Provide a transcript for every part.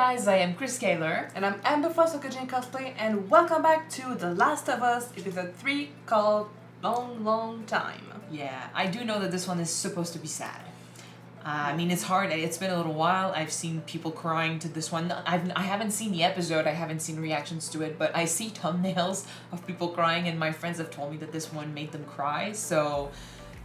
guys, I am Chris Kaler. And I'm Amber Foss of Kyuujin Cosplay, and welcome back to The Last of Us, episode 3, called Long Time. Yeah, I do know that this one is supposed to be sad. I mean, it's hard. It's been a little while. I've seen people crying to this one. I haven't seen the episode. I haven't seen reactions to it, but I see thumbnails of people crying, and my friends have told me that this one made them cry. So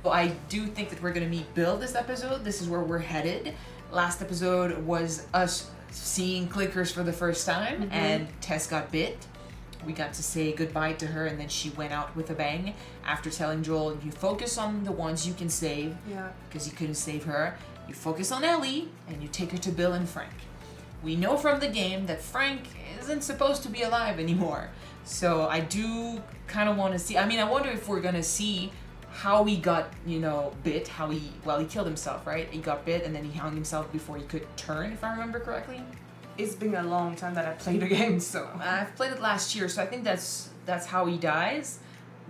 I do think that we're going to meet Bill this episode. This is where we're headed. Last episode was us seeing clickers for the first time, and Tess got bit. We got to say goodbye to her, and then she went out with a bang after telling Joel, you focus on the ones you can save, because you couldn't save her. You focus on Ellie, and you take her to Bill and Frank. We know from the game that Frank isn't supposed to be alive anymore. So I do kind of want to see, I wonder if we're going to see how he got, bit, he killed himself, right? He got bit and then he hung himself before he could turn, if I remember correctly. It's been a long time that I played the game, so... I've played it last year, so I think that's how he dies.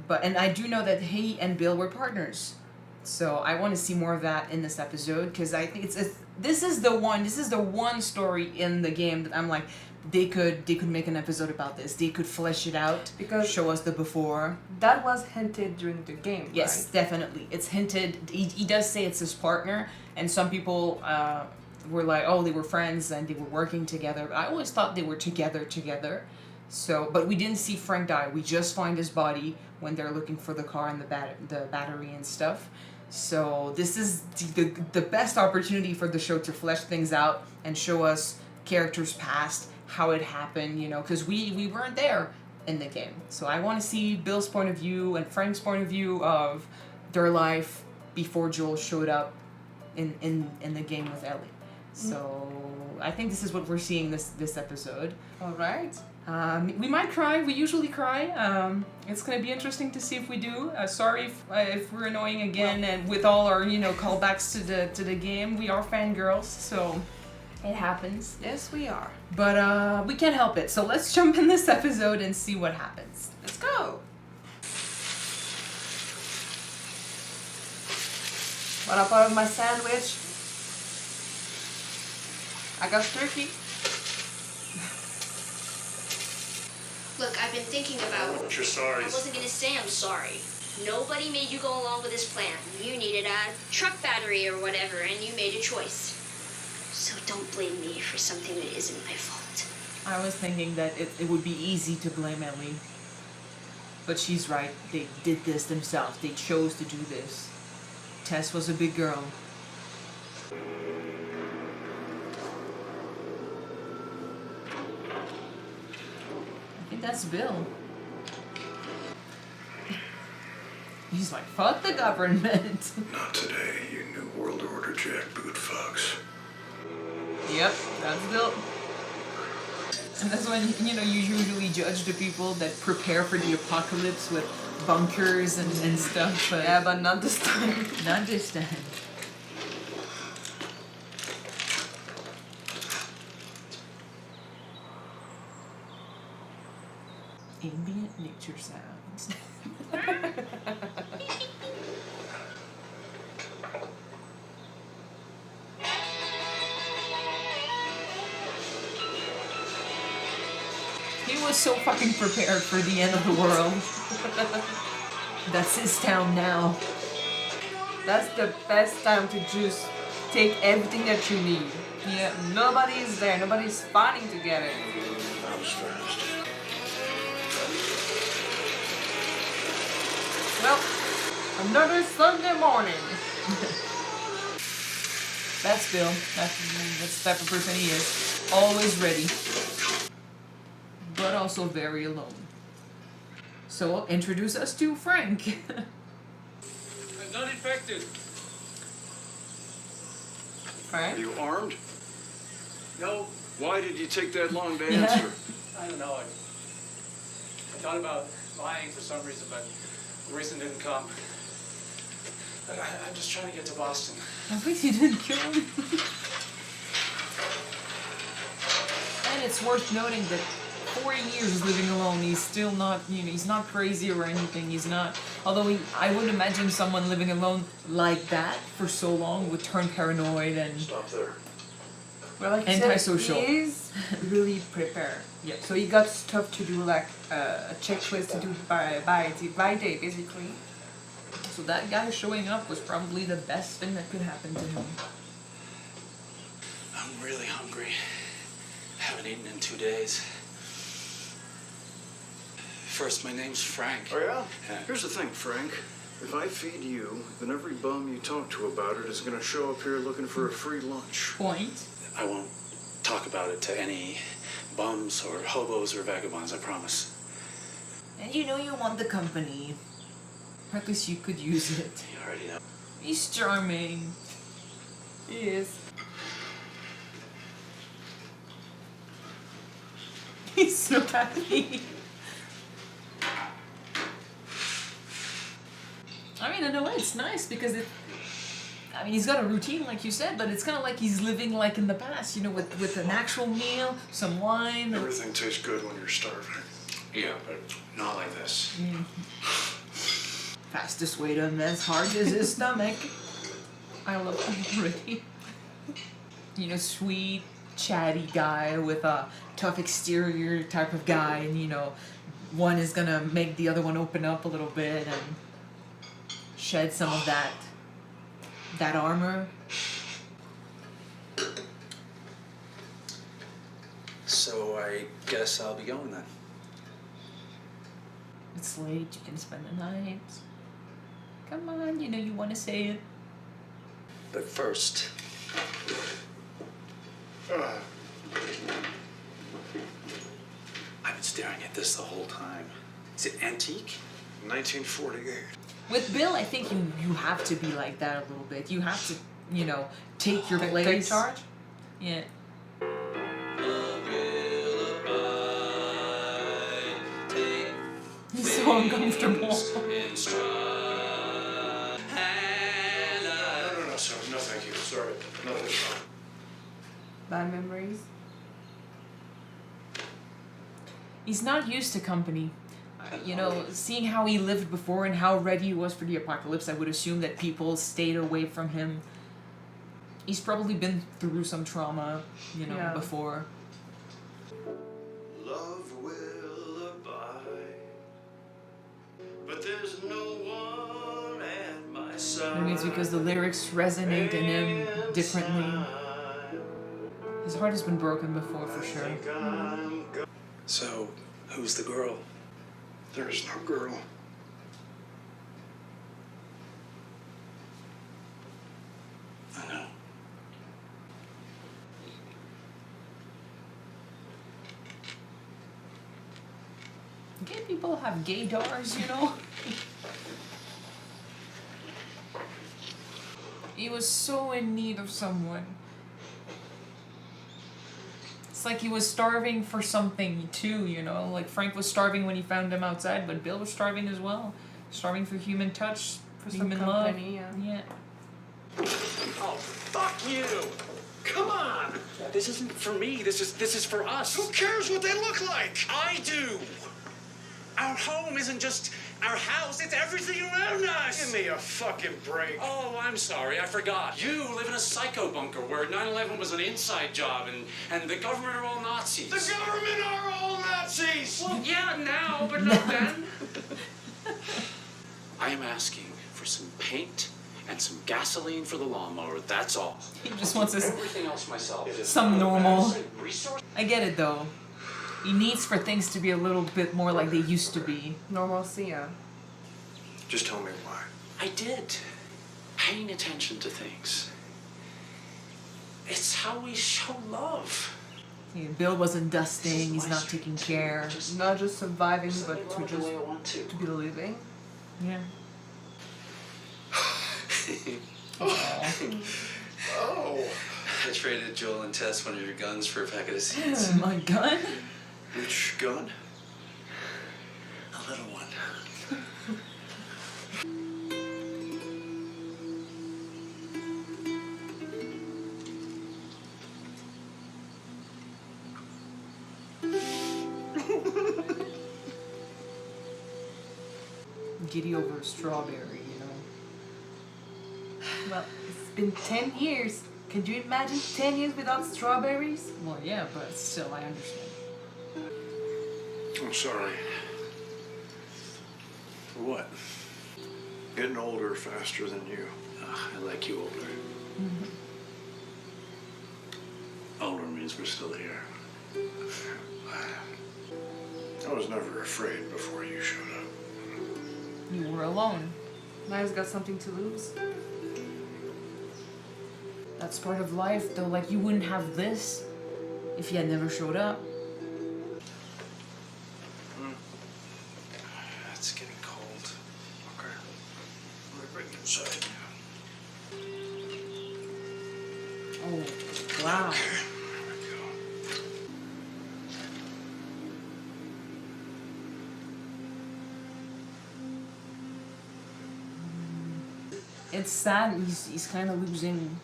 And I do know that he and Bill were partners. So I want to see more of that in this episode, because I think this is the one story in the game that I'm like, they could make an episode about this. They could flesh it out, because show us the before. That was hinted during the game, yes, right? Definitely. It's hinted. He does say it's his partner, and some people were like, oh, they were friends and they were working together. But I always thought they were together. So, but we didn't see Frank die. We just find his body when they're looking for the car and the battery and stuff. So this is the best opportunity for the show to flesh things out and show us characters past, how it happened, because we weren't there in the game. So I want to see Bill's point of view and Frank's point of view of their life before Joel showed up in the game with Ellie. So I think this is what we're seeing this episode. All right. We might cry. We usually cry. It's going to be interesting to see if we do. Sorry if we're annoying again, and with all our callbacks to the game. We are fangirls, so it happens. Yes, we are. But we can't help it. So let's jump in this episode and see what happens. Let's go. Want a part of my sandwich? I got turkey. Look, I've been thinking about... But you're sorry. I wasn't going to say I'm sorry. Nobody made you go along with this plan. You needed a truck battery or whatever, and you made a choice. So don't blame me for something that isn't my fault. I was thinking that it would be easy to blame Ellie. But she's right. They did this themselves. They chose to do this. Tess was a big girl. I think that's Bill. He's like, fuck the government. Not today, you New World Order jackboot fucks. Yep, that's Bill. And that's when, you usually judge the people that prepare for the apocalypse with bunkers and stuff. But Yeah, but not this time. Not this time. Ambient nature sounds. He was so fucking prepared for the end of the world. That's his town now. That's the best time to just take everything that you need. Yeah. Nobody's there. Nobody's fighting together. That was fast. Well, another Sunday morning. That's Bill. That's the type of person he is. Always ready. But also very alone. So, introduce us to Frank. I'm not infected. Frank? Are you armed? No, Why did you take that long to Yeah. answer? I don't know. I thought about lying for some reason, but the reason didn't come. I'm just trying to get to Boston. I wish you didn't kill him. And it's worth noting that 4 years living alone, he's still not, he's not crazy or anything. He's not, although I would imagine someone living alone like that for so long would turn paranoid and... Stop there. Well, like you said, Antisocial. he is really prepared. Yeah. So he got stuff to do, like a checklist to do by day, basically. So that guy showing up was probably the best thing that could happen to him. I'm really hungry. Haven't eaten in 2 days. First, my name's Frank. Oh, yeah? Yeah. Here's the thing, Frank. If I feed you, then every bum you talk to about it is going to show up here looking for a free lunch. Point. I won't talk about it to any bums or hobos or vagabonds, I promise. And you know you want the company. Or at least you could use it. You already know. He's charming. He is. He's so happy. I mean, in a way, it's nice because I mean, he's got a routine, like you said, but it's kind of like he's living like in the past, you know, with an actual meal, some wine. Everything tastes good when you're starving. Yeah, but not like this. Fastest way to him as hard as his stomach. I love him already. You know, sweet, chatty guy with a tough exterior type of guy, and you know, one is gonna make the other one open up a little bit and shed some of that armor. So I guess I'll be going then. It's late, you can spend the night. Come on, you know you want to say it. But first, I've been staring at this the whole time. Is it antique? 1948. With Bill, I think you have to be like that a little bit. You have to, you know, take your place. Take charge. Yeah. He's so uncomfortable. No, sir. No, thank you. Sorry. Nothing. Bad memories. He's not used to company. You know, seeing how he lived before and how ready he was for the apocalypse, I would assume that people stayed away from him. He's probably been through some trauma, you know, Yeah. before. Love will abide, but there's no one at my side. Maybe it's because the lyrics resonate in him differently. His heart has been broken before, for sure. So, who's the girl? There is no girl. I know. Gay people have gaydars, you know? He was so in need of someone. It's like he was starving for something too, you know? Like Frank was starving when he found him outside, but Bill was starving as well. Starving for human touch, for Some human love. company, yeah. Oh, fuck you! Come on! This isn't for me. This is for us. Who cares what they look like? I do. Our home isn't just our house. It's everything around us. Give me a fucking break. Oh, I'm sorry. I forgot. You live in a psycho bunker where 9/11 was an inside job and the government are all Nazis. The government are all Nazis! Well, yeah, now, but not then. I am asking for some paint and some gasoline for the lawnmower. That's all. He just wants us Everything else myself. some normal. Resource. I get it though. He needs for things to be a little bit more like they used to be. Normalcy, yeah. Just tell me why. I did. Paying attention to things. It's how we show love. You know, Bill wasn't dusting, he's not taking care. Not just surviving, but to the just way I want to. be living. Yeah. Oh. I traded Joel and Tess one of your guns for a packet of seeds. Oh my gun? Which gun? A little one. Giddy over a strawberry, you know. Well, it's been 10 years. Can you imagine 10 years without strawberries? Well, yeah, but still, I understand. I'm sorry. For what? Getting older faster than you. I like you older. Older means we're still here. I was never afraid before you showed up. You were alone. Now he's got something to lose. That's part of life, though. Like, you wouldn't have this if you had never showed up. It's getting cold. Okay. We're right inside. Oh, wow. There we go. It's sad. He's kind of losing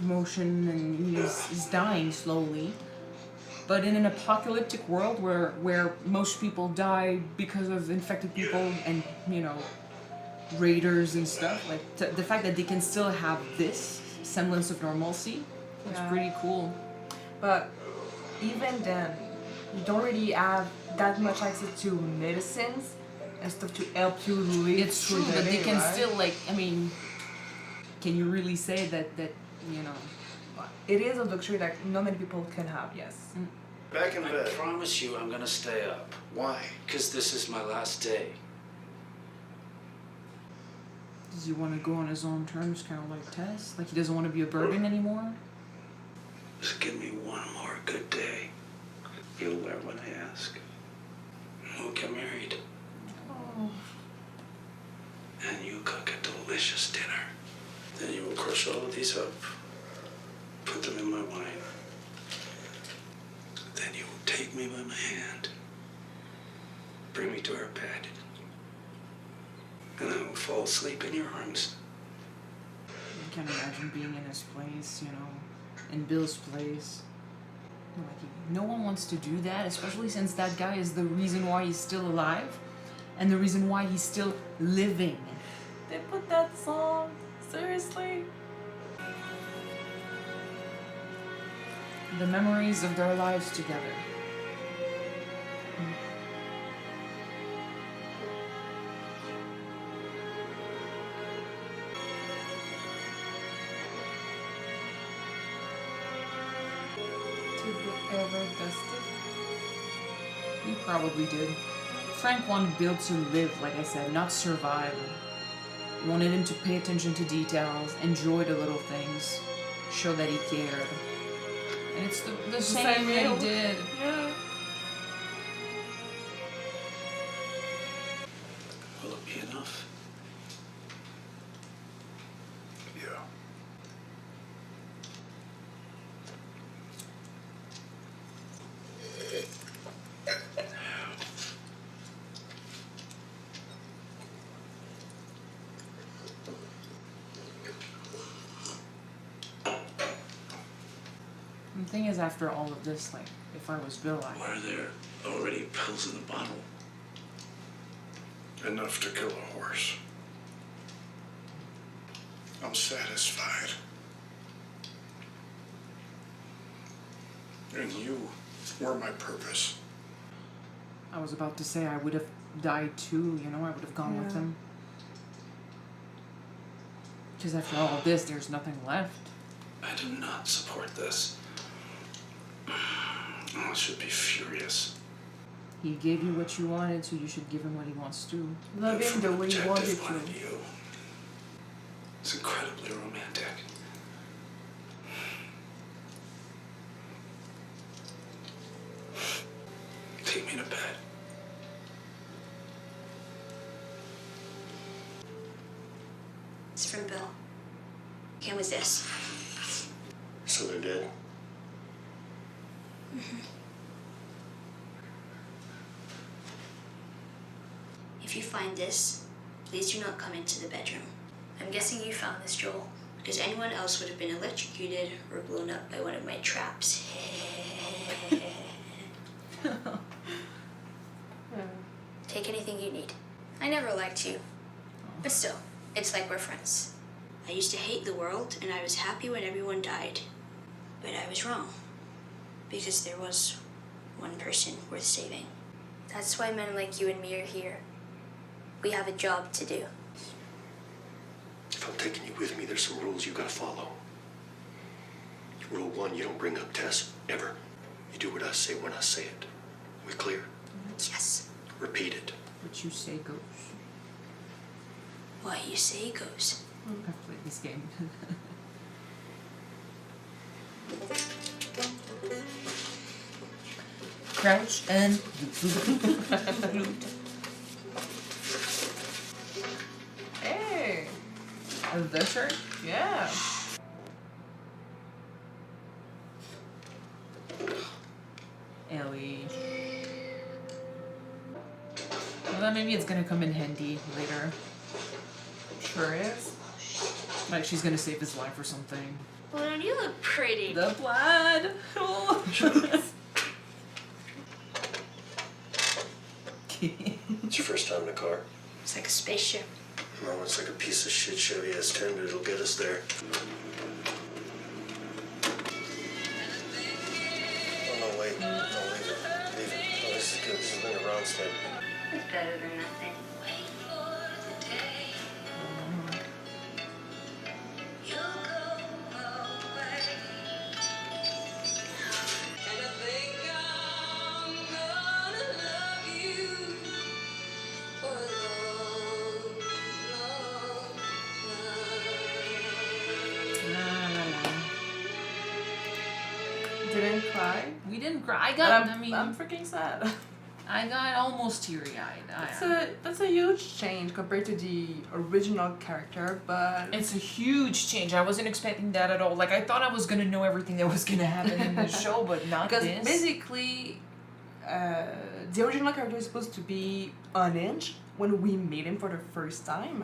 motion and he's dying slowly. But in an apocalyptic world where most people die because of infected people and, you know, raiders and stuff, like the fact that they can still have this semblance of normalcy is Yeah. pretty cool. But even then, you don't really have that much access to medicines and stuff to help you live It's through true, the but they day, can right? still, like, I mean, can you really say that you know? It is a luxury that not many people can have, yes. Back in I bed. promise you I'm gonna stay up. Why? Because this is my last day. Does he want to go on his own terms, kind of like Tess? Like he doesn't want to be a burden anymore? Just give me one more good day. You'll wear what I ask. We'll get married. Oh. And you cook a delicious dinner. Then you will crush all of these up, put them in my wine. Then you will take me by my hand, bring me to our bed, and I will fall asleep in your arms. I can't imagine being in his place, you know, in Bill's place. Like, no one wants to do that, especially since that guy is the reason why he's still alive and the reason why he's still living. They put that song? Seriously? The memories of their lives together. Did they ever dust it? He probably did. Frank wanted Bill to live, like I said, not survive. Wanted him to pay attention to details, enjoy the little things, show that he cared. And it's the same that he meal. did. Yeah. Will it be enough? Yeah. And the thing is, after all of this, like, if I was Bill, Were there already pills in the bottle? Enough to kill a horse. I'm satisfied. And you were my purpose. I was about to say I would have died too, you know, I would have gone with Yeah. him. Because after all of this, there's nothing left. I do not support this. I should be furious. He gave you what you wanted, so you should give him what he wants to. Love But him from the an way you objective wanted point of to. view, it's incredibly romantic. Take me to bed. It's from Bill. Came with this. So they did. If you find this, please do not come into the bedroom. I'm guessing you found this, Joel, because anyone else would have been electrocuted or blown up by one of my traps. Take anything you need. I never liked you, but still, it's like we're friends. I used to hate the world, and I was happy when everyone died. But I was wrong, because there was one person worth saving. That's why men like you and me are here. We have a job to do. If I'm taking you with me, there's some rules you gotta follow. Rule 1, you don't bring up Tess, ever. You do what I say when I say it. We clear? Yes. Repeat it. What you say goes. What you say goes. I've played this game. Crouch and loot. Hey, The shirt? yeah. Ellie. Well, maybe it's gonna come in handy later. Sure is. Like she's gonna save his life or something. Well, don't you look pretty? The blood! Oh. It's your first time in a car? It's like a spaceship. No, it's like a piece of shit Chevy S10, but it'll get us there. Oh, no, wait. No, leave it. Leave it. Oh, this is good. This is Linda Ronstadt. It's better than nothing. Didn't cry. We didn't cry. I But got. I'm freaking sad. I got almost teary-eyed. That's a huge change compared to the original character, but It's a huge change. I wasn't expecting that at all. Like I thought I was gonna know everything that was gonna happen in the show, but not because this. basically, the original character is supposed to be unhinged when we meet him for the first time.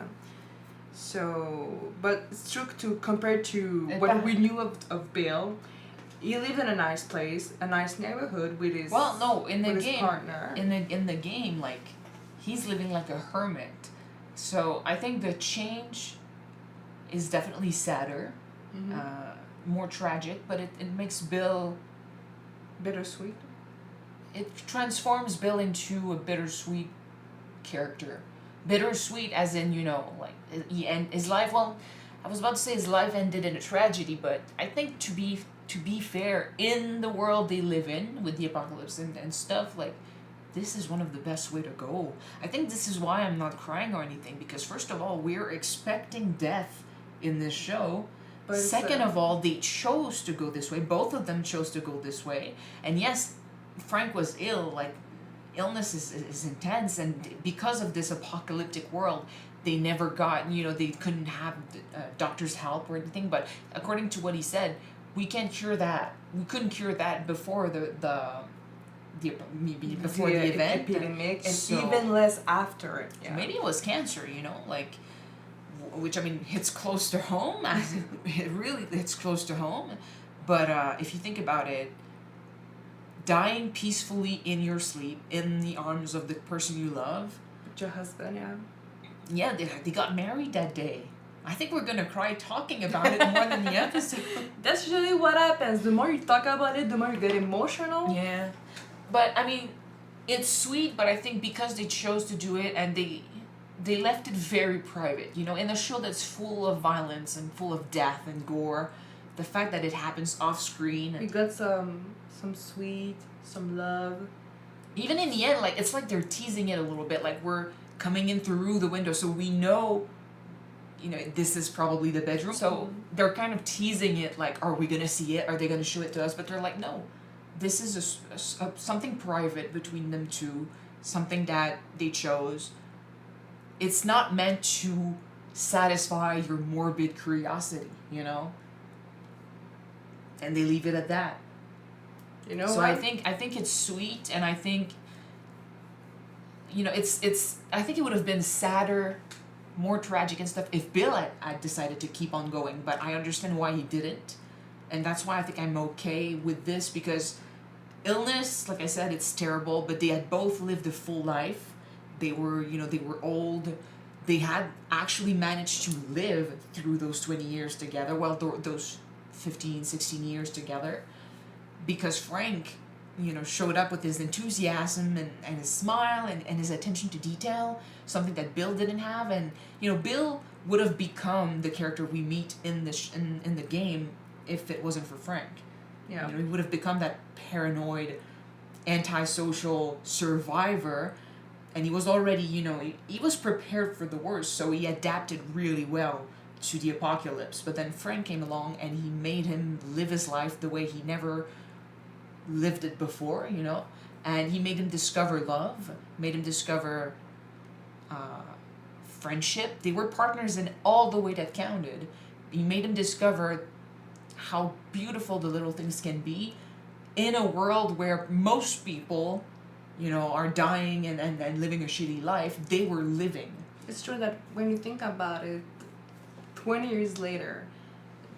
So, but it's true to compared to what we knew of Bill. He lived in a nice place, a nice neighborhood with his Well, no, in the with his game, partner. in the game, like he's living like a hermit. So I think the change is definitely sadder, more tragic, but it makes Bill. Bittersweet. It transforms Bill into a bittersweet character. Bittersweet, as in like he end his life. Well, I was about to say his life ended in a tragedy, but I think to be fair, in the world they live in with the apocalypse and stuff, like this is one of the best way to go. I think this is why I'm not crying or anything, because first of all, we're expecting death in this show. But it's, Second of all, they chose to go this way. Both of them chose to go this way. And yes, Frank was ill. Like, illness is intense. And because of this apocalyptic world, they never got, they couldn't have doctor's help or anything. But according to what he said, we can't cure that. We couldn't cure that before maybe before the event. Epidemic, and So- even less after it. Yeah. Maybe it was cancer, like, which I mean hits close to home. It really hits close to home. But if you think about it, dying peacefully in your sleep, in the arms of the person you love. With your husband, yeah. Yeah, they got married that day. I think we're gonna cry talking about it more than the episode. That's usually what happens. The more you talk about it, the more you get emotional. Yeah, but I mean, it's sweet. But I think because they chose to do it and they left it very private. In a show that's full of violence and full of death and gore, the fact that it happens off screen. We got some sweet, some love. Even in the end, like it's like they're teasing it a little bit. Like we're coming in through the window, so we know. This is probably the bedroom. So they're kind of teasing it, like, are we gonna see it? Are they gonna show it to us? But they're like, no, this is something private between them two, something that they chose. It's not meant to satisfy your morbid curiosity, And they leave it at that. So what? I think it's sweet, and I think, it's. I think it would have been sadder, more tragic and stuff if Bill had decided to keep on going, but I understand why he didn't, and that's why I think I'm okay with this, because illness, like I said, it's terrible, but they had both lived a full life. They were old, they had actually managed to live through those 20 years together, well, those 15, 16 years together, because Frank, showed up with his enthusiasm and his smile and his attention to detail, something that Bill didn't have. And, Bill would have become the character we meet in the game if it wasn't for Frank. Yeah. He would have become that paranoid, antisocial survivor, and he was already, he was prepared for the worst, so he adapted really well to the apocalypse. But then Frank came along and he made him live his life the way he never lived it before, and he made him discover love, made him discover friendship. They were partners in all the way that counted. He made him discover how beautiful the little things can be in a world where most people, are dying and living a shitty life. They were living. It's true that when you think about it, 20 years later,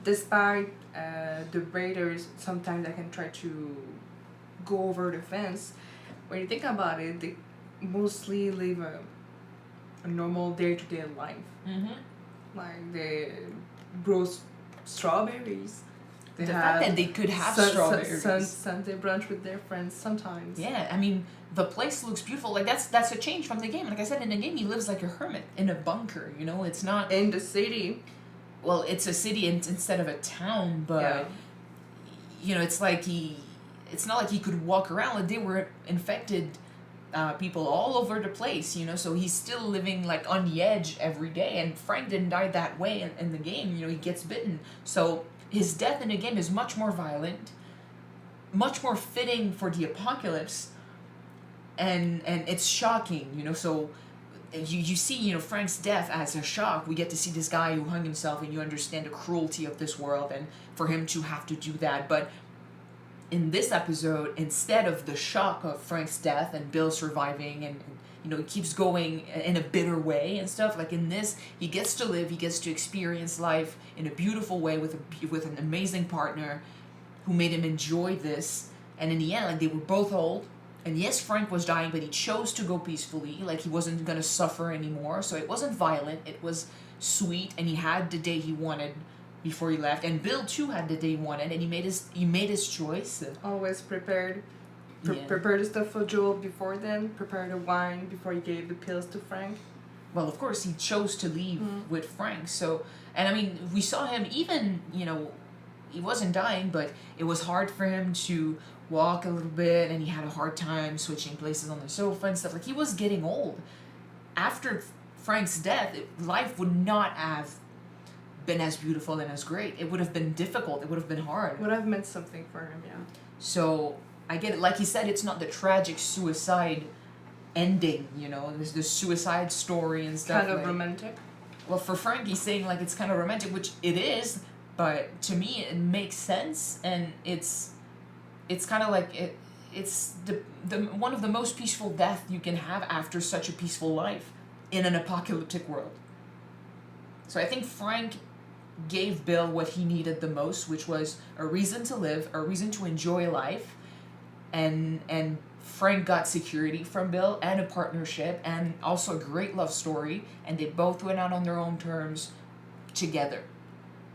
despite the raiders, sometimes I can try to go over the fence. When you think about it, they mostly live a normal day-to-day life. Mm-hmm. Like they grow strawberries. They The have fact that they could have strawberries. Sunday brunch with their friends sometimes. Yeah, I mean, the place looks beautiful. Like, that's a change from the game. Like I said, in the game, he lives like a hermit in a bunker, It's not... In the city. Well, it's a city instead of a town, but, it's like it's not like he could walk around. Like, they were infected people all over the place, so he's still living, like, on the edge every day. And Frank didn't die that way in the game, he gets bitten. So his death in the game is much more violent, much more fitting for the apocalypse, and it's shocking, so you see, Frank's death as a shock. We get to see this guy who hung himself, and you understand the cruelty of this world, and for him to have to do that. But in this episode, instead of the shock of Frank's death and Bill surviving, and he keeps going in a bitter way and stuff, like in this, he gets to live, he gets to experience life in a beautiful way with an amazing partner who made him enjoy this. And in the end, like, they were both old, and yes, Frank was dying, but he chose to go peacefully. Like, he wasn't gonna suffer anymore, so it wasn't violent, it was sweet, and he had the day he wanted before he left. And Bill too had the day he wanted, and he made his choice. Always prepared. Yeah. Prepare the stuff for Joel before then. Prepare the wine before he gave the pills to Frank. Well, of course, he chose to leave with Frank. So, and I mean, we saw him even, he wasn't dying, but it was hard for him to walk a little bit, and he had a hard time switching places on the sofa and stuff. Like, he was getting old. After Frank's death, life would not have been as beautiful and as great. It would have been difficult. It would have been hard. Would have meant something for him, yeah. So I get it. Like he said, it's not the tragic suicide ending, There's the suicide story and stuff. Kind of like, romantic. Well, for Frank, he's saying, like, it's kind of romantic, which it is, but to me, it makes sense, and it's kind of like it's the one of the most peaceful deaths you can have after such a peaceful life in an apocalyptic world. So I think Frank gave Bill what he needed the most, which was a reason to live, a reason to enjoy life, and Frank got security from Bill and a partnership and also a great love story, and they both went out on their own terms together.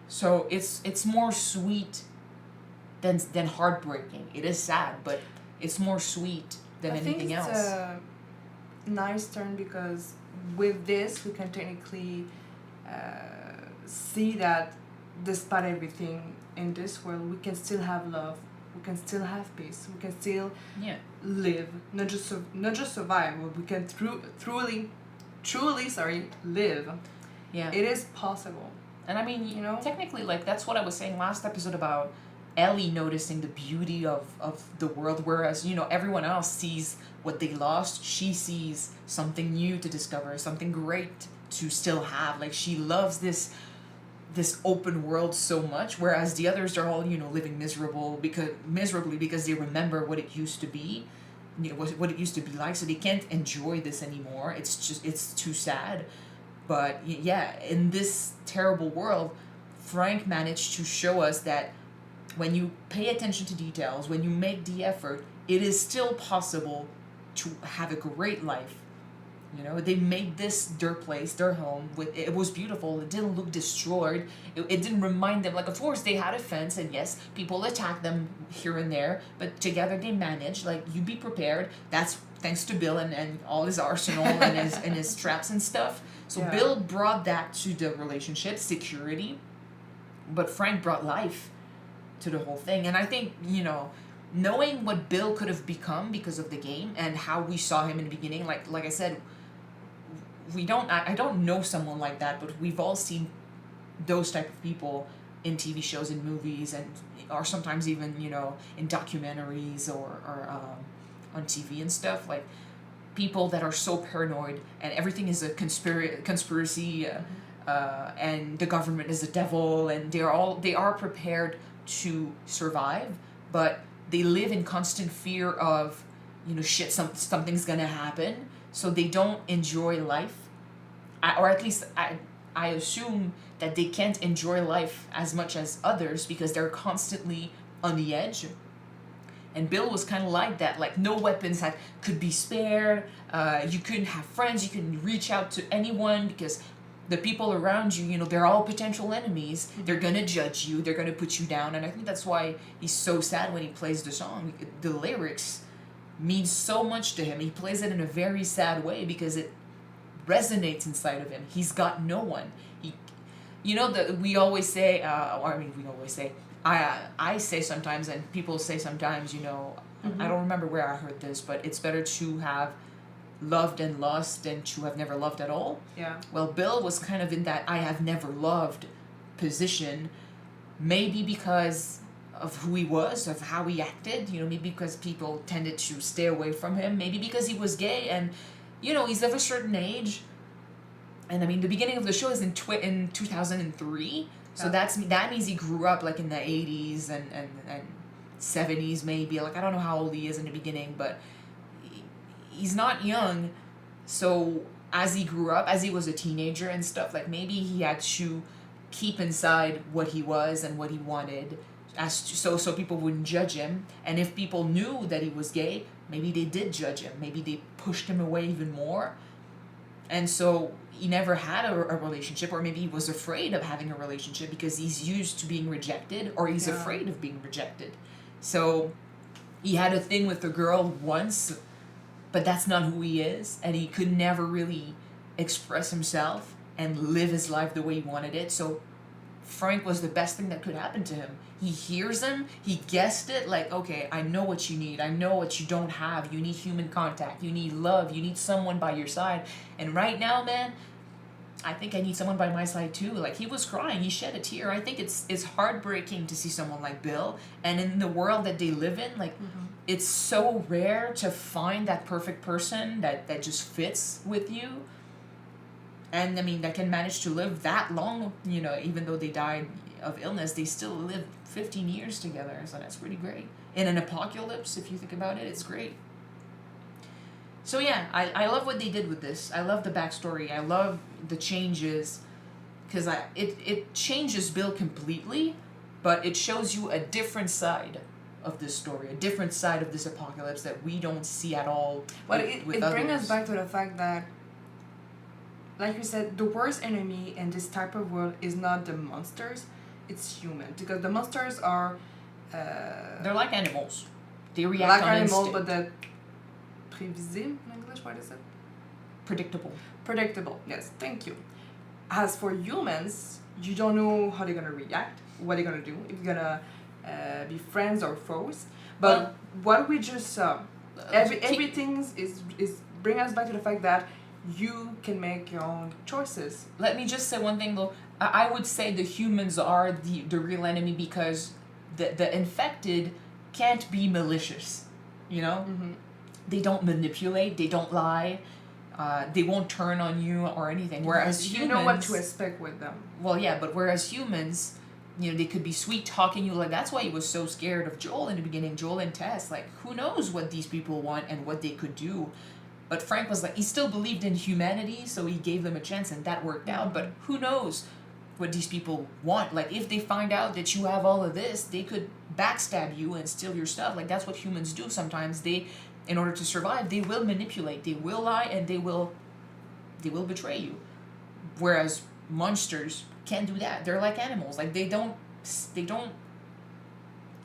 So it's more sweet than heartbreaking. It is sad, but it's more sweet than anything else. I think it's a nice turn because with this we can technically see that despite everything in this world, we can still have love. We can still have peace. We can still live, not just survive. But we can truly live. Yeah, it is possible. And I mean, technically, like, that's what I was saying last episode about Ellie noticing the beauty of the world, whereas everyone else sees what they lost. She sees something new to discover, something great to still have. Like, she loves this open world so much, whereas the others are all living miserably because they remember what it used to be, what it used to be like, so they can't enjoy this anymore. It's too sad. But yeah, in this terrible world, Frank managed to show us that when you pay attention to details, when you make the effort, it is still possible to have a great life You know, they made this their place, their home. It was beautiful. It didn't look destroyed. It didn't remind them, like, of course they had a fence, and yes, people attacked them here and there, but together they managed. Like, you be prepared. That's thanks to Bill and all his arsenal and his traps and stuff. So Yeah. Bill brought that to the relationship, security, but Frank brought life to the whole thing. And I think, you know, knowing what Bill could have become because of the game and how we saw him in the beginning, like I said, I don't know someone like that, but we've all seen those type of people in TV shows and movies, and or sometimes even, you know, in documentaries or on TV and stuff, like people that are so paranoid and everything is a conspiracy and the government is the devil, and they are prepared to survive, but they live in constant fear of, you know, shit, something's gonna happen, so they don't enjoy life. Or at least I assume that they can't enjoy life as much as others because they're constantly on the edge. And Bill was kind of like that, like no weapons could be spared. You couldn't have friends. You couldn't reach out to anyone because the people around you, you know, they're all potential enemies. They're gonna judge you. They're gonna put you down. And I think that's why he's so sad when he plays the song. The lyrics mean so much to him. He plays it in a very sad way because it resonates inside of him. He's got no one. You know that we always say, I say sometimes, and people say sometimes, you know, I don't remember where I heard this, but it's better to have loved and lost than to have never loved at all. Yeah. Well, Bill was kind of in that I have never loved position, maybe because of who he was, of how he acted, you know, maybe because people tended to stay away from him, maybe because he was gay, and, you know, he's of a certain age. And I mean, the beginning of the show is in 2003, so that means he grew up like in the 80s and 70s maybe. Like, I don't know how old he is in the beginning, but he's not young. So as he grew up, as he was a teenager and stuff, like maybe he had to keep inside what he was and what he wanted, so people wouldn't judge him. And if people knew that he was gay, maybe they did judge him. Maybe they pushed him away even more. And so he never had a relationship, or maybe he was afraid of having a relationship because he's used to being rejected, or he's afraid of being rejected. So he had a thing with a girl once, but that's not who he is, and he could never really express himself and live his life the way he wanted it. So Frank was the best thing that could happen to him. He hears him, he guessed it, like, okay, I know what you need, I know what you don't have. You need human contact, you need love, you need someone by your side. And right now, man, I think I need someone by my side too. Like, he was crying, he shed a tear. I think it's heartbreaking to see someone like Bill, and in the world that they live in, like, it's so rare to find that perfect person that just fits with you. And I mean, that can manage to live that long, you know, even though they died of illness, they still lived 15 years together. So that's pretty great. In an apocalypse, if you think about it, it's great. So yeah, I love what they did with this. I love the backstory. I love the changes, because it changes Bill completely, but it shows you a different side of this story, a different side of this apocalypse that we don't see at all. But with it brings others. us back to the fact that, like you said, the worst enemy in this type of world is not the monsters, it's humans. Because the monsters are... they're like animals. They react like on animals, instinct. but they're prévisible in English, what is it? Predictable. Predictable, yes, thank you. As for humans, you don't know how they're gonna react, what they're gonna do, if they're gonna be friends or foes. But what we just saw, everything is bring us back to the fact that you can make your own choices. Let me just say one thing though. I would say the humans are the real enemy, because the infected can't be malicious, you know? They don't manipulate, they don't lie, they won't turn on you or anything. Whereas humans... You know what to expect with them. Well, yeah, but whereas humans, you know, they could be sweet-talking you. Like, that's why he was so scared of Joel in the beginning, Joel and Tess. Like, who knows what these people want and what they could do. But Frank was like, he still believed in humanity, so he gave them a chance, and that worked out. But who knows what these people want. Like, if they find out that you have all of this, they could backstab you and steal your stuff. Like, that's what humans do sometimes. They, in order to survive, they will manipulate, they will lie, and they will they will betray you. Whereas monsters can't do that. They're like animals. Like they don't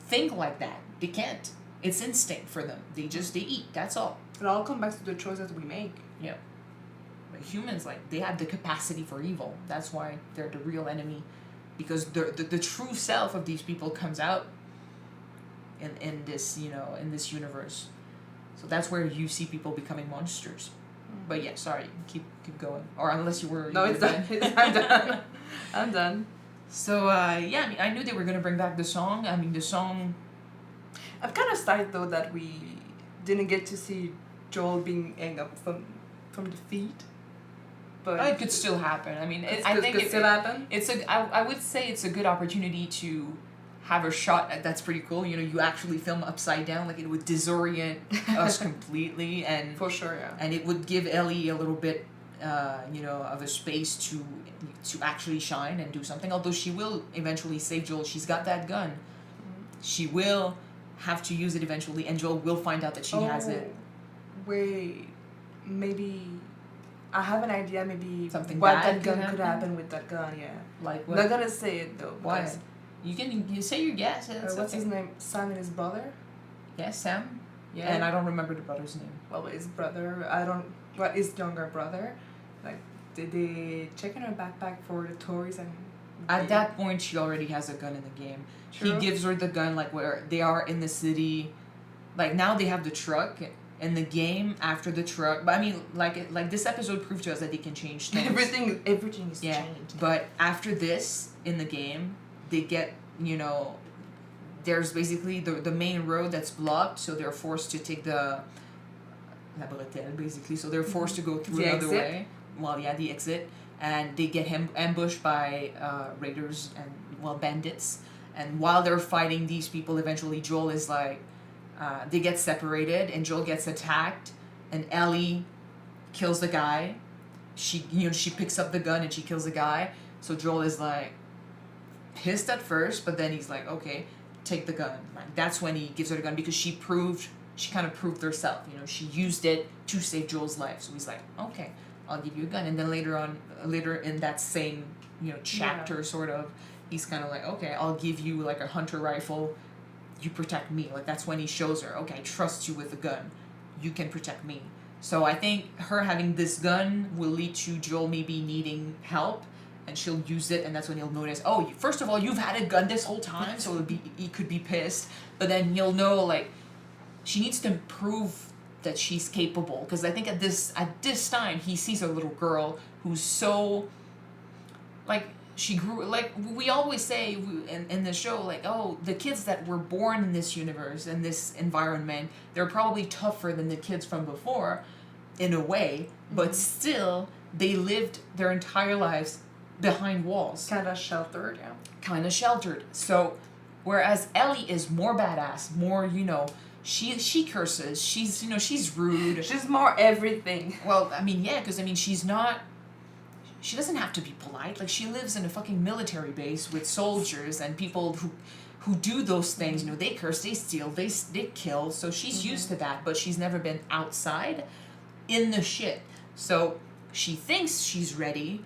think like that. They can't. It's instinct for them. They eat. That's all. It all comes back to the choices we make. Yeah. But humans, like, they have the capacity for evil. That's why they're the real enemy. Because the true self of these people comes out in this, in this universe. So that's where you see people becoming monsters. But yeah, sorry, keep going. Or unless you were... No, it's done. I'm done. I'm done. So, yeah, I mean, I knew they were going to bring back the song. I mean, the song... I'm kind of sad, though, that we didn't get to see Joel being hanged up from the feet. But it could still happen. I mean, I think it could still happen. I would say it's a good opportunity to have a shot that's pretty cool. You actually film upside down, like it would disorient us completely, and for sure, yeah. And it would give Ellie a little bit, of a space to actually shine and do something. Although she will eventually save Joel, she's got that gun. She will have to use it eventually, and Joel will find out that she has it. Wait, maybe. I have an idea, maybe something what bad that gun could happen with that gun, yeah. Like what? Not gonna say it though. Why? You say your guess. What's his name? Sam and his brother? Yeah, Sam. Yeah. And I don't remember the brother's name. Well, his brother, his younger brother. Like, did they check in her backpack for the toys and... At that point, she already has a gun in the game. True. He gives her the gun, like, where they are in the city. Like, now they have the truck in the game after the truck. But, I mean, like this episode proved to us that they can change things. Everything is changed. But after this, in the game, they get, there's basically the main road that's blocked, so they're forced to take the... La bretelle, basically. So they're forced to go through the another exit? way. Well, yeah, the exit. And they get ambushed by raiders and, bandits. And while they're fighting these people, eventually Joel is like... they get separated, and Joel gets attacked, and Ellie kills the guy. She picks up the gun, and she kills the guy. So Joel is like... pissed at first, but then he's like, okay, take the gun. Like, that's when he gives her the gun, because she kind of proved herself. She used it to save Joel's life. So he's like, okay, I'll give you a gun. And then later in that same chapter, sort of, he's kind of like, okay, I'll give you like a hunter rifle. You protect me. Like, that's when he shows her, okay, I trust you with the gun. You can protect me. So I think her having this gun will lead to Joel maybe needing help. And she'll use it, and that's when he'll notice, oh, first of all, you've had a gun this whole time, so he could be pissed. But then he'll know, like, she needs to prove that she's capable. Because I think at this time, he sees a little girl who's so, like, she grew, like, we always say in the show, like, oh, the kids that were born in this universe, in this environment, they're probably tougher than the kids from before, in a way. But still, they lived their entire lives behind walls. Kind of sheltered, yeah. Kind of sheltered. So, whereas Ellie is more badass, more, she curses, she's rude. She's more everything. Well, I mean, yeah, because, I mean, she doesn't have to be polite. Like, she lives in a fucking military base with soldiers and people who do those things. They curse, they steal, they kill. So she's used to that, but she's never been outside in the shit. So she thinks she's ready,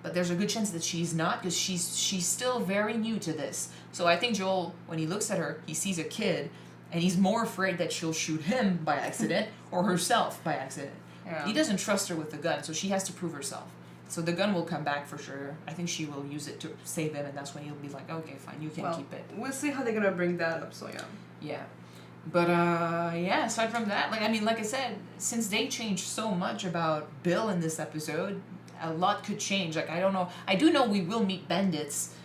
but there's a good chance that she's not, because she's still very new to this. So I think Joel, when he looks at her, he sees a kid, and he's more afraid that she'll shoot him by accident or herself by accident. Yeah. He doesn't trust her with the gun, so she has to prove herself. So the gun will come back for sure. I think she will use it to save him, and that's when he'll be like, okay, fine, you can keep it. We'll see how they're gonna bring that up, so yeah. Yeah. But, aside from that, like I said, since they changed so much about Bill in this episode, a lot could change. Like, I don't know. I do know we will meet bandits.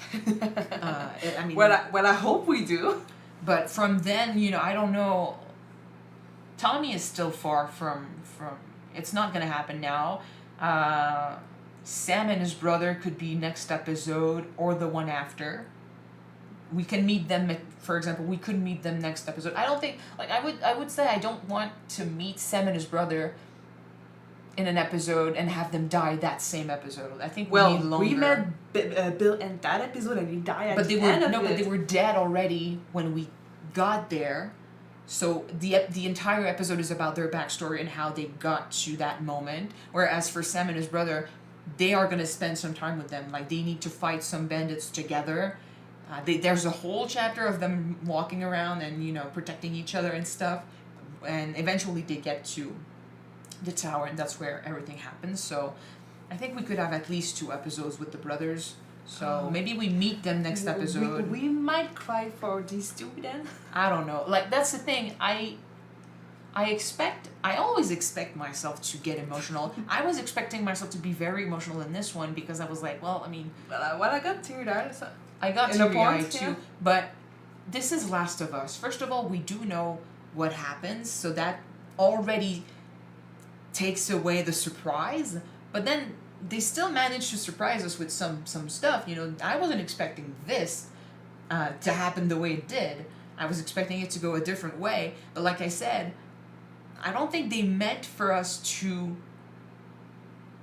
Well, I hope we do. But from then, I don't know. Tommy is still far from. It's not gonna happen now. Sam and his brother could be next episode or the one after. We can meet them. For example, we could meet them next episode. I don't think. Like, I would say I don't want to meet Sam and his brother in an episode and have them die that same episode. I think we need longer. We met Bill in that episode and he died at the end of it. But they were dead already when we got there. So the entire episode is about their backstory and how they got to that moment. Whereas for Sam and his brother, they are gonna spend some time with them. Like they need to fight some bandits together. There's a whole chapter of them walking around and protecting each other and stuff. And eventually they get to the tower, and that's where everything happens. So I think we could have at least 2 episodes with the brothers. So maybe we meet them next episode. We might cry for these 2 then. I don't know. Like that's the thing. I always expect myself to get emotional. I was expecting myself to be very emotional in this one because I was like, well, I mean, Well, I got teary-eyed. So I got in a teary-eyed point, too. yeah. But this is Last of Us. First of all, we do know what happens, so that already takes away the surprise. But then they still managed to surprise us with some stuff. I wasn't expecting this to happen the way it did. I was expecting it to go a different way. But like I said, I don't think they meant for us to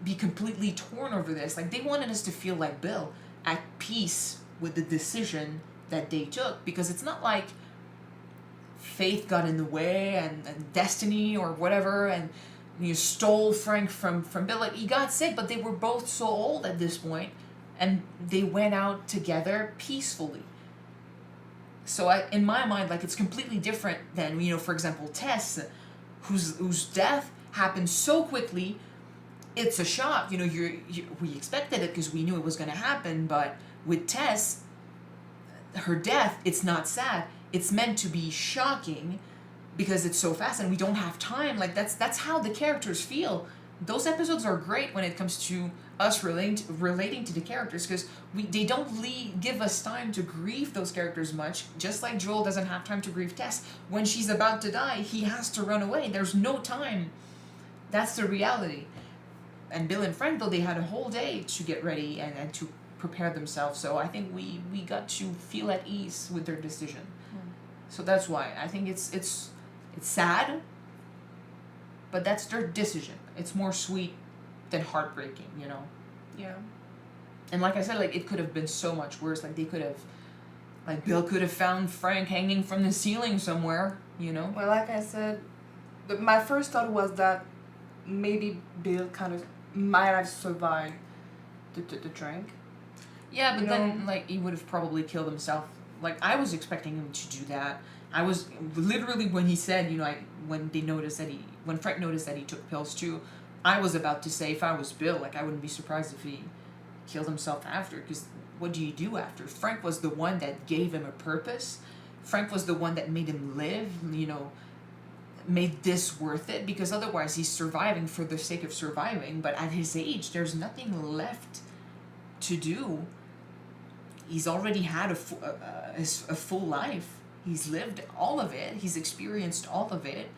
be completely torn over this. Like they wanted us to feel like Bill, at peace with the decision that they took, because it's not like faith got in the way and destiny or whatever, and you stole Frank from Bill. Like he got sick, but they were both so old at this point, and they went out together peacefully. So in my mind, like it's completely different than for example Tess, whose death happened so quickly. It's a shock. We expected it because we knew it was going to happen, but with Tess, her death, it's not sad. It's meant to be shocking because it's so fast and we don't have time. Like that's how the characters feel. Those episodes are great when it comes to us relating to the characters, because they don't give us time to grieve those characters much. Just like Joel doesn't have time to grieve Tess. When she's about to die, he has to run away. There's no time. That's the reality. And Bill and Frank, though, they had a whole day to get ready and to prepare themselves. So I think we got to feel at ease with their decision. So that's why I think it's sad, but that's their decision. It's more sweet than heartbreaking, Yeah. And like I said, like it could have been so much worse. Like they could have, like Bill could have found Frank hanging from the ceiling somewhere, Well, like I said, my first thought was that maybe Bill kind of might have survived the drink. Yeah, but then like he would have probably killed himself. Like I was expecting him to do that. I was literally, when he said, when Frank noticed that he took pills too, I was about to say, if I was Bill, like I wouldn't be surprised if he killed himself after, because what do you do after? Frank was the one that gave him a purpose. Frank was the one that made him live, made this worth it, because otherwise he's surviving for the sake of surviving, but at his age, there's nothing left to do. He's already had a full life. He's lived all of it. He's experienced all of it.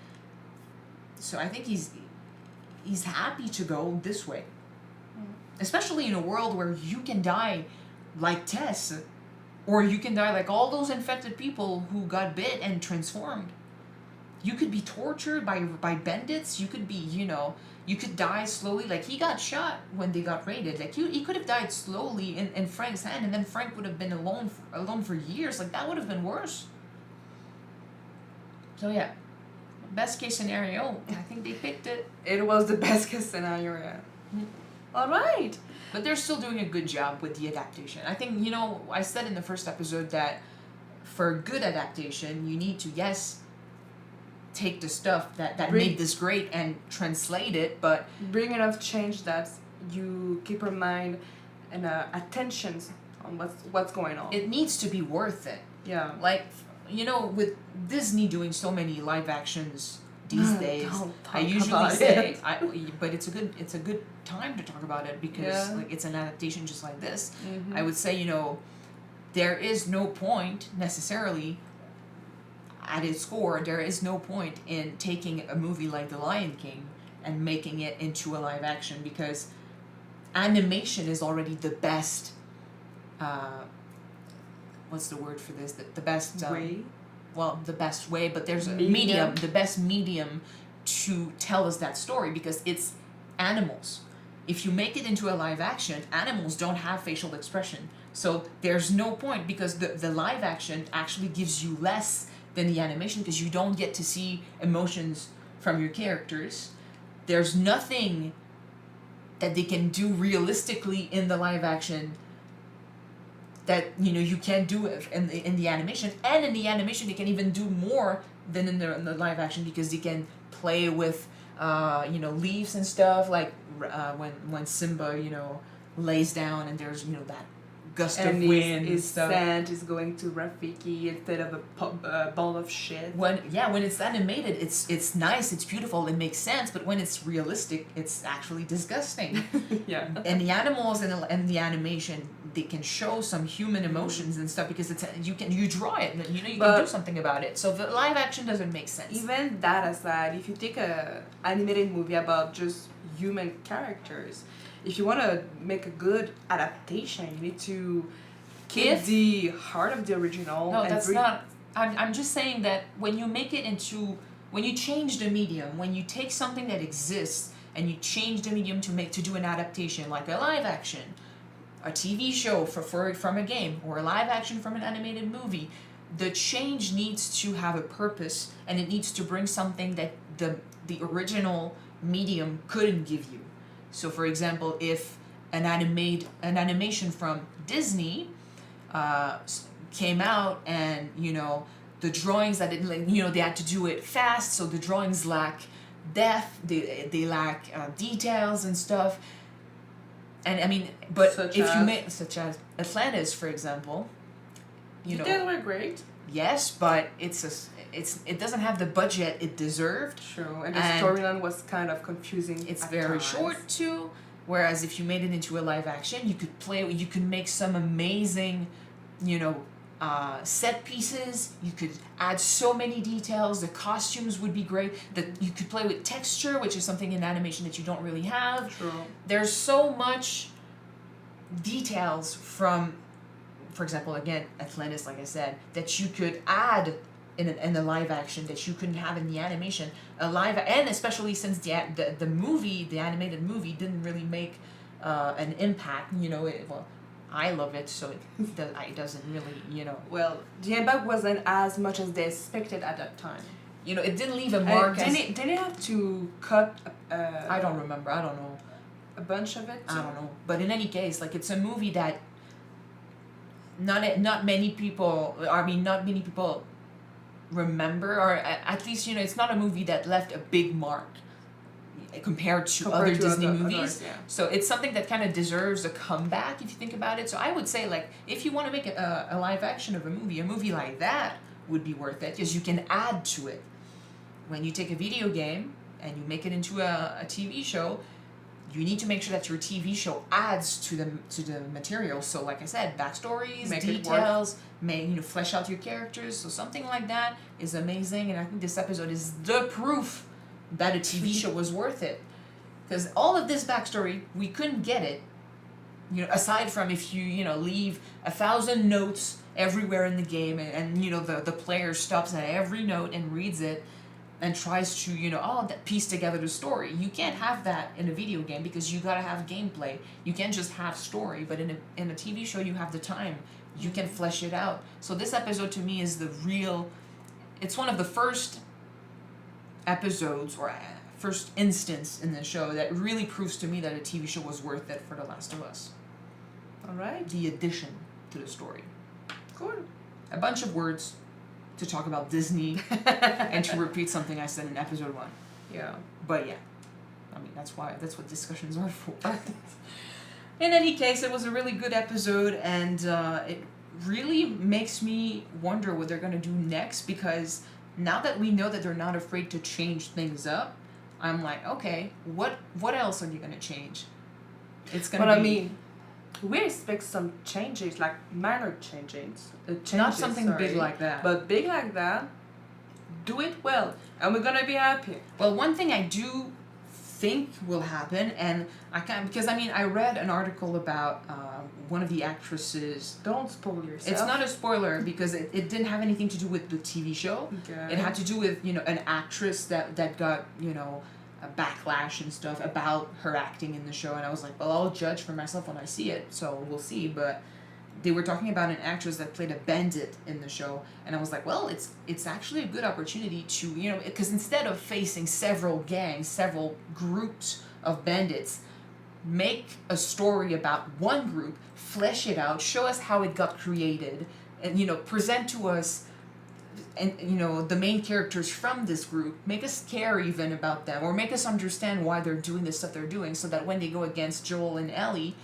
So I think he's happy to go this way. Especially in a world where you can die like Tess, or you can die like all those infected people who got bit and transformed. You could be tortured by bandits. You could be, you could die slowly. Like he got shot when they got raided. Like he could have died slowly in Frank's hand, and then Frank would have been alone for years. Like that would have been worse. So yeah, best case scenario, I think they picked it. It was the best case scenario, yeah. All right. But they're still doing a good job with the adaptation. I think, I said in the first episode that for a good adaptation, you need to, yes, take the stuff that made this great and translate it, but bring enough change that you keep your mind and attention on what's going on. it needs to be worth it. Yeah. Like, with Disney doing so many live actions these days, I usually say, but it's a good time to talk about it because like it's an adaptation just like this. Mm-hmm. I would say, there is no point necessarily at its core, there is no point in taking a movie like The Lion King and making it into a live action, because animation is already the best, what's the word for this? The best way? Well, the best way, but there's a Medium. the best medium to tell us that story, because it's animals. If you make it into a live action, animals don't have facial expression. So there's no point, because the live action actually gives you less than the animation because you don't get to see emotions from your characters. There's nothing that they can do realistically in the live action that you can't do it in the animation. And in the animation they can even do more than in the live action because they can play with leaves and stuff, like when Simba lays down and there's that gust of wind his and stuff. scent is going to Rafiki instead of a ball of shit. When it's animated, it's nice, it's beautiful, it makes sense. But when it's realistic, it's actually disgusting. Yeah. And the animals and the animation, they can show some human emotions and stuff because you draw it, you can do something about it. So the live action doesn't make sense. Even that aside, if you take a animated movie about just human characters, if you want to make a good adaptation, you need to keep the heart of the original. No, that's not. I'm just saying that when you make it when you change the medium, when you take something that exists and you change the medium to do an adaptation, like a live action, a TV show from a game, or a live action from an animated movie, the change needs to have a purpose and it needs to bring something that the original medium couldn't give you. So, for example, if an animation from Disney came out and the drawings that they had to do it fast, so the drawings lack depth, they lack details and stuff. And I mean, but such as Atlantis, for example, details were great. Yes, but it doesn't have the budget it deserved. True, and the storyline was kind of confusing. It's very short too. Whereas if you made it into a live action, you could make some amazing, set pieces. You could add so many details. The costumes would be great. That you could play with texture, which is something in animation that you don't really have. True. There's so much details from, for example, again, Atlantis, like I said, that you could add in the live action that you couldn't have in the animation. And especially since the animated movie didn't really make an impact. I love it, so it doesn't really, Well, the impact wasn't as much as they expected at that time. It didn't leave a mark. Didn't they have to cut? I don't remember. I don't know. A bunch of it. I don't know. But in any case, like, it's a movie that not many people remember, or at least it's not a movie that left a big mark compared to other Disney movies. Others, yeah. So it's something that kind of deserves a comeback if you think about it. So I would say, like, if you want to make a live action of a movie like that would be worth it because you can add to it. When you take a video game and you make it into a TV show, you need to make sure that your TV show adds to the material. So, like I said, backstories, details, flesh out your characters. So something like that is amazing, and I think this episode is the proof that a TV show was worth it. Because all of this backstory, we couldn't get it. Aside from if you leave 1,000 notes everywhere in the game, and the player stops at every note and reads it. And tries to, piece together the story. You can't have that in a video game because you gotta have gameplay. You can't just have story, but in a TV show you have the time. You can flesh it out. So this episode to me is it's one of the first episodes or first instance in the show that really proves to me that a TV show was worth it for The Last of Us. Alright. The addition to the story. Good. A bunch of words to talk about Disney and to repeat something I said in episode 1. Yeah. But yeah, I mean, that's what discussions are for. In any case, it was a really good episode, and it really makes me wonder what they're going to do next, because now that we know that they're not afraid to change things up, I'm like, okay, what else are you going to change? It's going to be... But I mean, we expect some changes, like minor changes. Not something big like that. But big like that, do it well, and we're gonna be happy. Well, one thing I do think will happen, and because I read an article about one of the actresses. Don't spoil yourself. It's not a spoiler because it didn't have anything to do with the TV show. Okay. It had to do with an actress that got a backlash and stuff about her acting in the show, and I was like, well, I'll judge for myself when I see it, so we'll see. But they were talking about an actress that played a bandit in the show, and I was like, well, it's actually a good opportunity to, you know, because instead of facing several gangs, several groups of bandits, make a story about one group, flesh it out, show us how it got created, and, you know, present to us, and, you know, the main characters from this group, make us care even about them, or make us understand why they're doing the stuff they're doing, so that when they go against Joel and Ellie,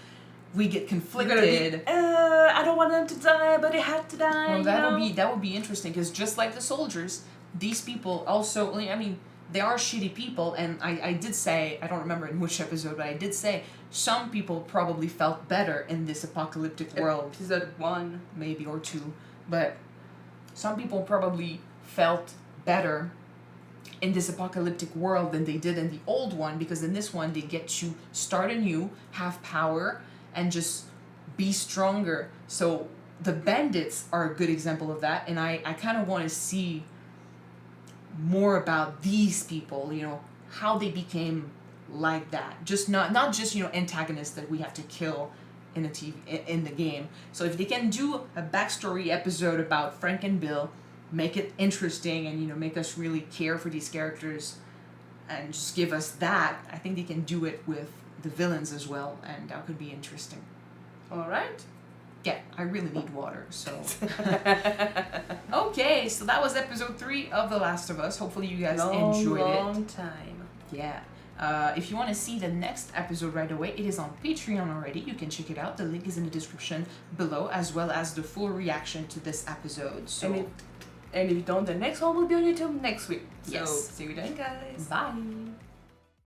we get conflicted. I don't want them to die, but they had to die. Well, that would be interesting, because just like the soldiers, these people also, I mean, they are shitty people, and I did say, I don't remember in which episode, but I did say some people probably felt better in this apocalyptic world. Episode 1. Maybe, or 2, but some people probably felt better in this apocalyptic world than they did in the old one, because in this one they get to start anew, have power, and just be stronger. So the bandits are a good example of that, and I kind of want to see more about these people, you know, how they became like that. Just not just, you know, antagonists that we have to kill in the game. So if they can do a backstory episode about Frank and Bill, make it interesting, and, you know, make us really care for these characters, and just give us that, I think they can do it with the villains as well, and that could be interesting. All right. Yeah, I really need water, so. Okay, so that was episode 3 of The Last of Us. Hopefully you guys enjoyed it. Long time. Yeah. If you want to see the next episode right away, it is on Patreon already. You can check it out. The link is in the description below, as well as the full reaction to this episode. So. And if you don't, the next one will be on YouTube next week. So Yes. see you then, guys. Bye.